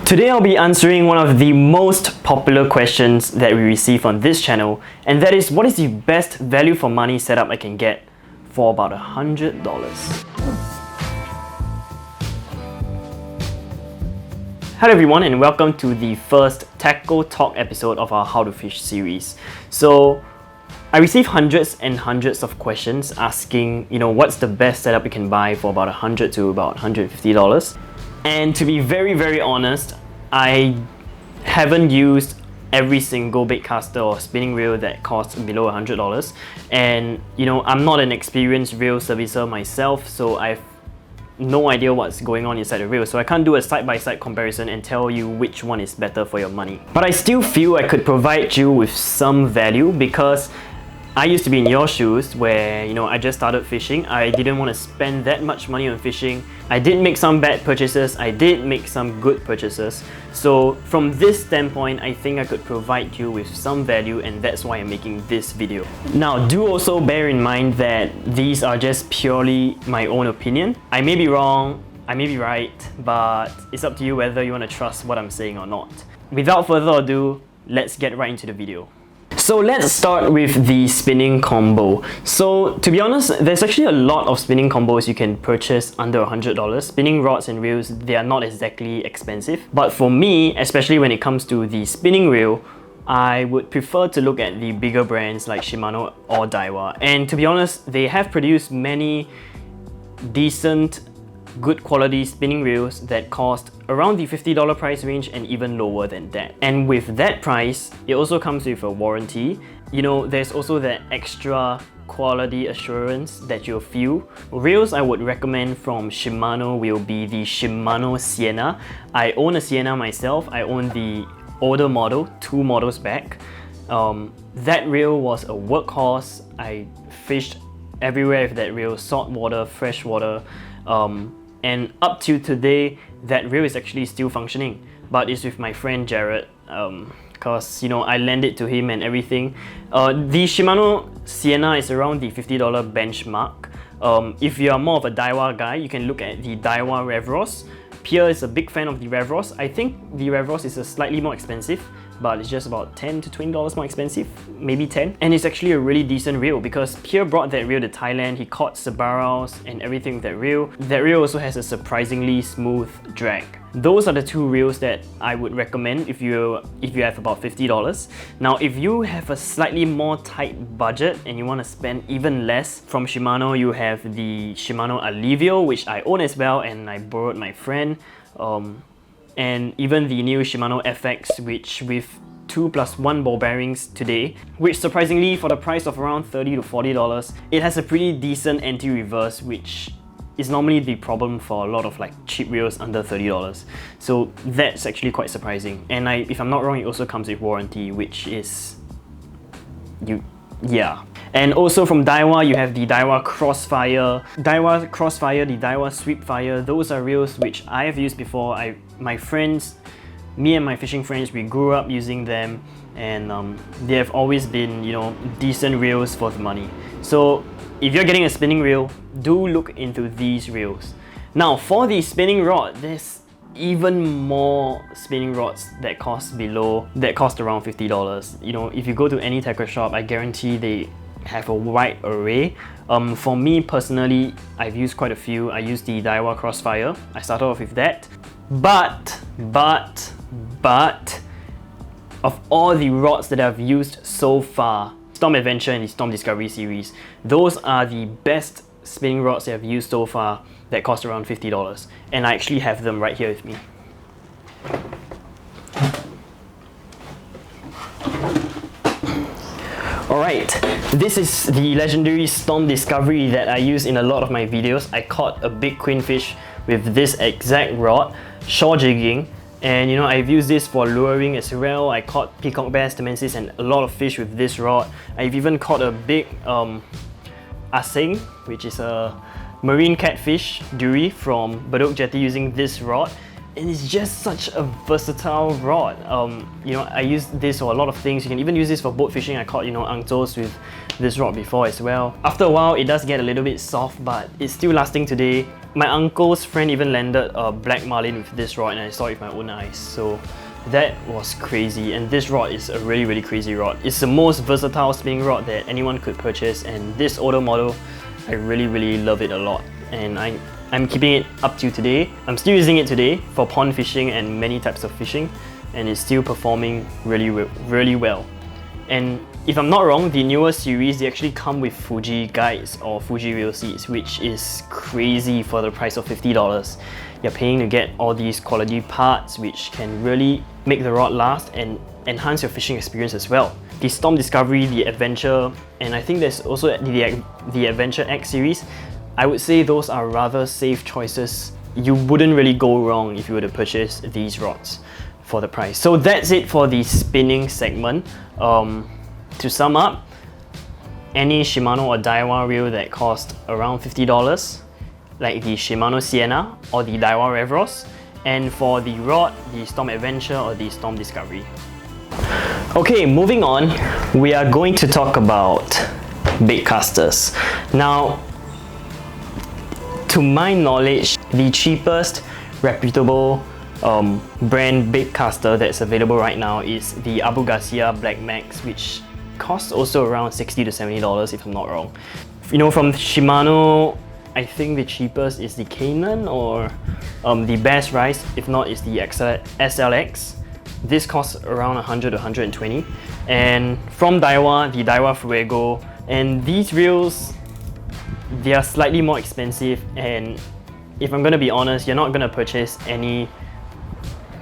Today I'll be answering one of the most popular questions that we receive on this channel, and that is, what is the best value for money setup I can get for about $100? Hello everyone, and welcome to the first Tackle Talk episode of our How to Fish series. So I receive hundreds and hundreds of questions asking, what's the best setup you can buy for about $100 to about $150? And to be very honest, I haven't used every single baitcaster or spinning reel that costs below $100. And I'm not an experienced reel servicer myself, so I've no idea what's going on inside the reel, so I can't do a side-by-side comparison and tell you which one is better for your money. But I still feel I could provide you with some value because I used to be in your shoes where, I just started fishing. I didn't want to spend that much money on fishing. I did make some bad purchases, I did make some good purchases. So from this standpoint, I think I could provide you with some value, and that's why I'm making this video. Now, do also bear in mind that these are just purely my own opinion. I may be wrong, I may be right, but it's up to you whether you want to trust what I'm saying or not. Without further ado, let's get right into the video. So let's start with the spinning combo. So to be honest, there's actually a lot of spinning combos you can purchase under $100. Spinning rods and reels, they are not exactly expensive. But for me, especially when it comes to the spinning reel, I would prefer to look at the bigger brands like Shimano or Daiwa. And to be honest, they have produced many decent, good quality spinning reels that cost around the $50 price range and even lower than that. And with that price, it also comes with a warranty. There's also that extra quality assurance that you'll feel. Reels I would recommend from Shimano will be the Shimano Sienna. I own a Sienna myself. I own the older model, 2 models back. That reel was a workhorse. I fished everywhere with that reel, salt water, fresh water. And up to today, that reel is actually still functioning, but it's with my friend Jared, because I lent it to him and everything. The Shimano Sienna is around the $50 benchmark. If you are more of a Daiwa guy, you can look at the Daiwa Revros. Pierre is a big fan of the Revros. I think the Revros is a slightly more expensive, but it's just about $10 to $20 more expensive, maybe 10. And it's actually a really decent reel because Pierre brought that reel to Thailand. He caught Sabaraos and everything with that reel. That reel also has a surprisingly smooth drag. Those are the 2 reels that I would recommend if you have about $50. Now, if you have a slightly more tight budget and you want to spend even less, from Shimano you have the Shimano Alivio, which I own as well and I borrowed my friend. And even the new Shimano FX, which with 2+1 ball bearings today, which surprisingly for the price of around $30 to $40, it has a pretty decent anti-reverse, which is normally the problem for a lot of cheap reels under $30. So that's actually quite surprising. And if I'm not wrong, it also comes with warranty, which is yeah. And also from Daiwa, you have the Daiwa Crossfire, the Daiwa Sweepfire. Those are reels which I have used before. Me and my fishing friends, we grew up using them, and they have always been, decent reels for the money. So if you're getting a spinning reel, do look into these reels. Now, for the spinning rod, there's even more spinning rods that cost around $50. If you go to any tackle shop, I guarantee they have a wide array. For me personally, I've used quite a few. I used the Daiwa Crossfire. I started off with that. But of all the rods that I've used so far, Storm Adventure and the Storm Discovery series, those are the best spinning rods that I've used so far that cost around $50. And I actually have them right here with me. Alright, this is the legendary Storm Discovery that I use in a lot of my videos. I caught a big queenfish with this exact rod, shore jigging, and I've used this for luring as well. I caught peacock bass, temensis, and a lot of fish with this rod. I've even caught a big asing, which is a marine catfish, Duri, from Bedok Jetty using this rod. And it's just such a versatile rod. I use this for a lot of things. You can even use this for boat fishing. I caught, angtos with this rod before as well. After a while, it does get a little bit soft, but it's still lasting today. My uncle's friend even landed a black marlin with this rod, and I saw it with my own eyes. So that was crazy, and this rod is a really crazy rod. It's the most versatile spinning rod that anyone could purchase, and this older model, I really love it a lot, and I'm keeping it up to today. I'm still using it today for pond fishing and many types of fishing, and it's still performing really well. And if I'm not wrong, the newer series, they actually come with Fuji guides or Fuji reel seats, which is crazy for the price of $50. You're paying to get all these quality parts which can really make the rod last and enhance your fishing experience as well. The Storm Discovery, the Adventure, and I think there's also the Adventure X series. I would say those are rather safe choices. You wouldn't really go wrong if you were to purchase these rods for the price. So that's it for the spinning segment. To sum up, any Shimano or Daiwa reel that cost around $50, like the Shimano Sienna or the Daiwa Revros, and for the rod, the Storm Adventure or the Storm Discovery. Okay, moving on, we are going to talk about bait casters. Now, to my knowledge, the cheapest reputable brand bait caster that's available right now is the Abu Garcia Black Max, which costs also around $60 to $70 if I'm not wrong. You know, from Shimano, I think the cheapest is the Canaan or the Bass Rise. If not, it's the SLX. This costs around 100 to 120. And from Daiwa, the Daiwa Fuego. And these reels, they are slightly more expensive, and if I'm gonna be honest, you're not gonna purchase any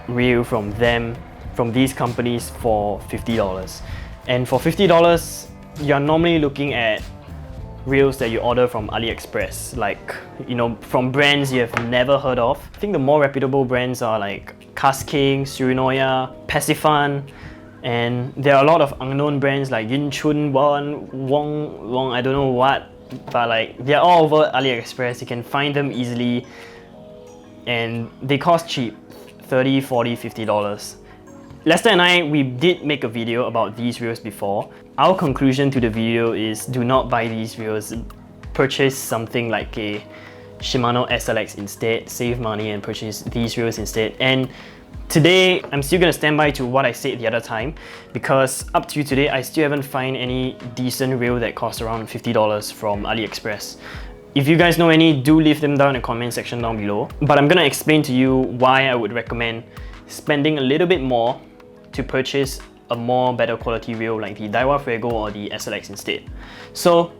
reel from these companies for $50. And for $50, you're normally looking at reels that you order from AliExpress, like, you know, from brands you have never heard of. I think the more reputable brands are like Cast King, Surinoya, Pacifan, and there are a lot of unknown brands like Yinchun, Wong, I don't know what, but like they're all over AliExpress. You can find them easily, and they cost cheap, $30, $40, $50. Lester and I, we did make a video about these reels before. Our conclusion to the video is do not buy these reels. Purchase something like a Shimano SLX instead, save money and purchase these reels instead. And today, I'm still gonna stand by to what I said the other time, because up to today, I still haven't found any decent reel that costs around $50 from AliExpress. If you guys know any, do leave them down in the comment section down below. But I'm gonna explain to you why I would recommend spending a little bit more to purchase a better quality reel like the Daiwa Fuego or the SLX instead. So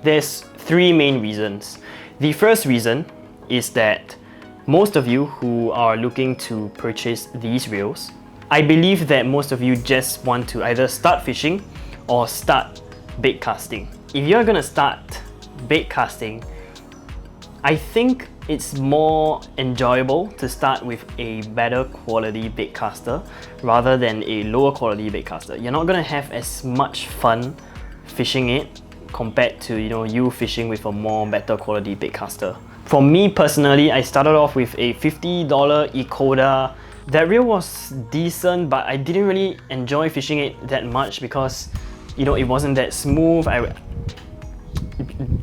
there's three main reasons. The first reason is that most of you who are looking to purchase these reels, I believe that most of you just want to either start fishing or start bait casting. If you're gonna start bait casting, I think it's more enjoyable to start with a better quality bait caster rather than a lower quality bait caster. You're not gonna have as much fun fishing it compared to, you know, you fishing with a better quality bait caster. For me personally, I started off with a $50 Ecoda. That reel was decent, but I didn't really enjoy fishing it that much because, you know, it wasn't that smooth.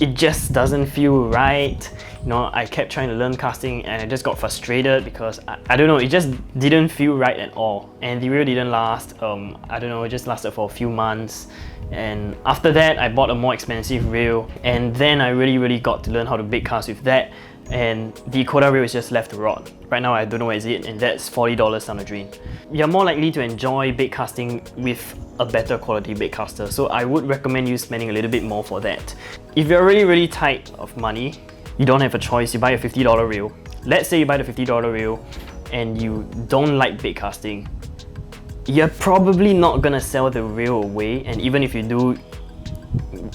It just doesn't feel right. You know, I kept trying to learn casting and I just got frustrated because I don't know, it just didn't feel right at all. And the reel didn't last, I don't know, it just lasted for a few months. And after that, I bought a more expensive reel, and then I really got to learn how to bait cast with that. And the Ecoda reel is just left to rot. Right now, I don't know where is it, and that's $40 down the drain. You're more likely to enjoy bait casting with a better quality bait caster, so I would recommend you spending a little bit more for that. If you're really tight of money, you don't have a choice, you buy a $50 reel. Let's say you buy the $50 reel and you don't like bait casting. You're probably not gonna sell the reel away, and even if you do,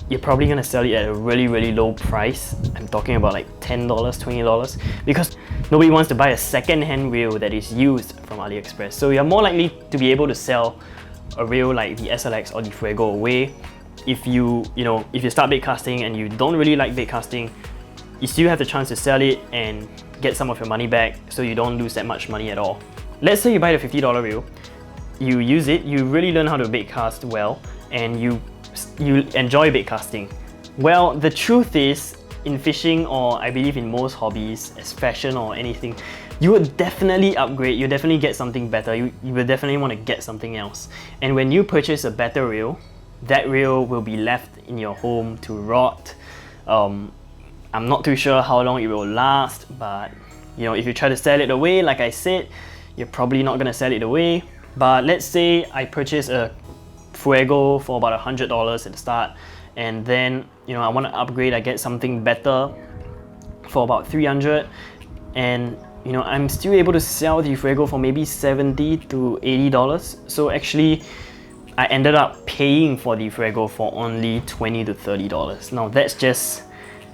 you're probably gonna sell it at a really low price. I'm talking about like $10, $20, because nobody wants to buy a second-hand reel that is used from AliExpress. So you're more likely to be able to sell a reel like the SLX or the Fuego away. If you start bait casting and you don't really like bait casting, you still have the chance to sell it and get some of your money back, so you don't lose that much money at all. Let's say you buy the $50 reel, you use it, you really learn how to bait cast well, and you enjoy bait casting. Well, the truth is, in fishing, or I believe in most hobbies, as fashion or anything, you would definitely upgrade, you definitely get something better, you will definitely want to get something else. And when you purchase a better reel, that reel will be left in your home to rot. I'm not too sure how long it will last, but you know, if you try to sell it away, like I said, you're probably not gonna sell it away. But let's say I purchase a Fuego for about $100 at the start, and then you know I want to upgrade, I get something better for about $300, and you know I'm still able to sell the Fuego for maybe $70 to $80. So actually I ended up paying for the Fuego for only $20 to $30. Now that's just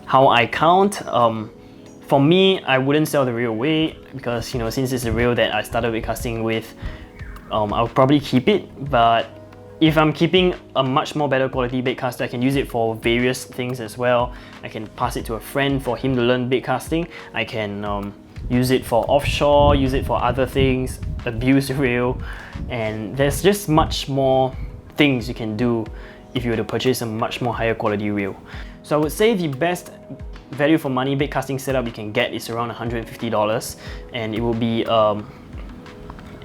how I count. For me, I wouldn't sell the reel away because, you know, since it's a reel that I started bait casting with, I'll probably keep it. But if I'm keeping a much more better quality bait caster, I can use it for various things as well. I can pass it to a friend for him to learn bait casting. I can use it for offshore, use it for other things, abuse the reel, and there's just much more things you can do if you were to purchase a much more higher quality reel. So I would say the best value for money bait casting setup you can get is around $150, and it will be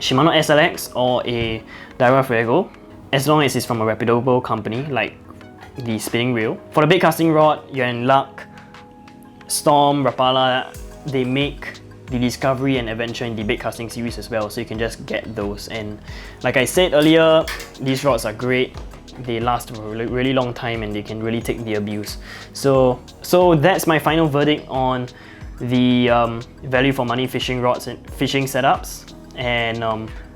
Shimano SLX or a Daiwa Fuego, as long as it's from a reputable company like the spinning reel. For the bait casting rod, you're in luck. Storm, Rapala, they make the Discovery and Adventure in the bait casting series as well, so you can just get those. And like I said earlier, these rods are great. They last for a really long time and they can really take the abuse. So that's my final verdict on the value for money fishing rods and fishing setups. And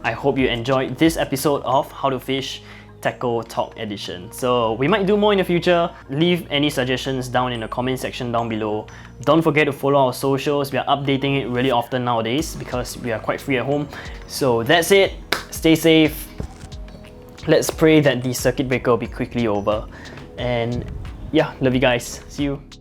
I hope you enjoyed this episode of How to Fish Tackle Talk Edition. So we might do more in the future. Leave any suggestions down in the comment section down below. Don't forget to follow our socials. We are updating it really often nowadays because we are quite free at home. So that's it. Stay safe. Let's pray that the circuit breaker will be quickly over. And yeah, love you guys. See you.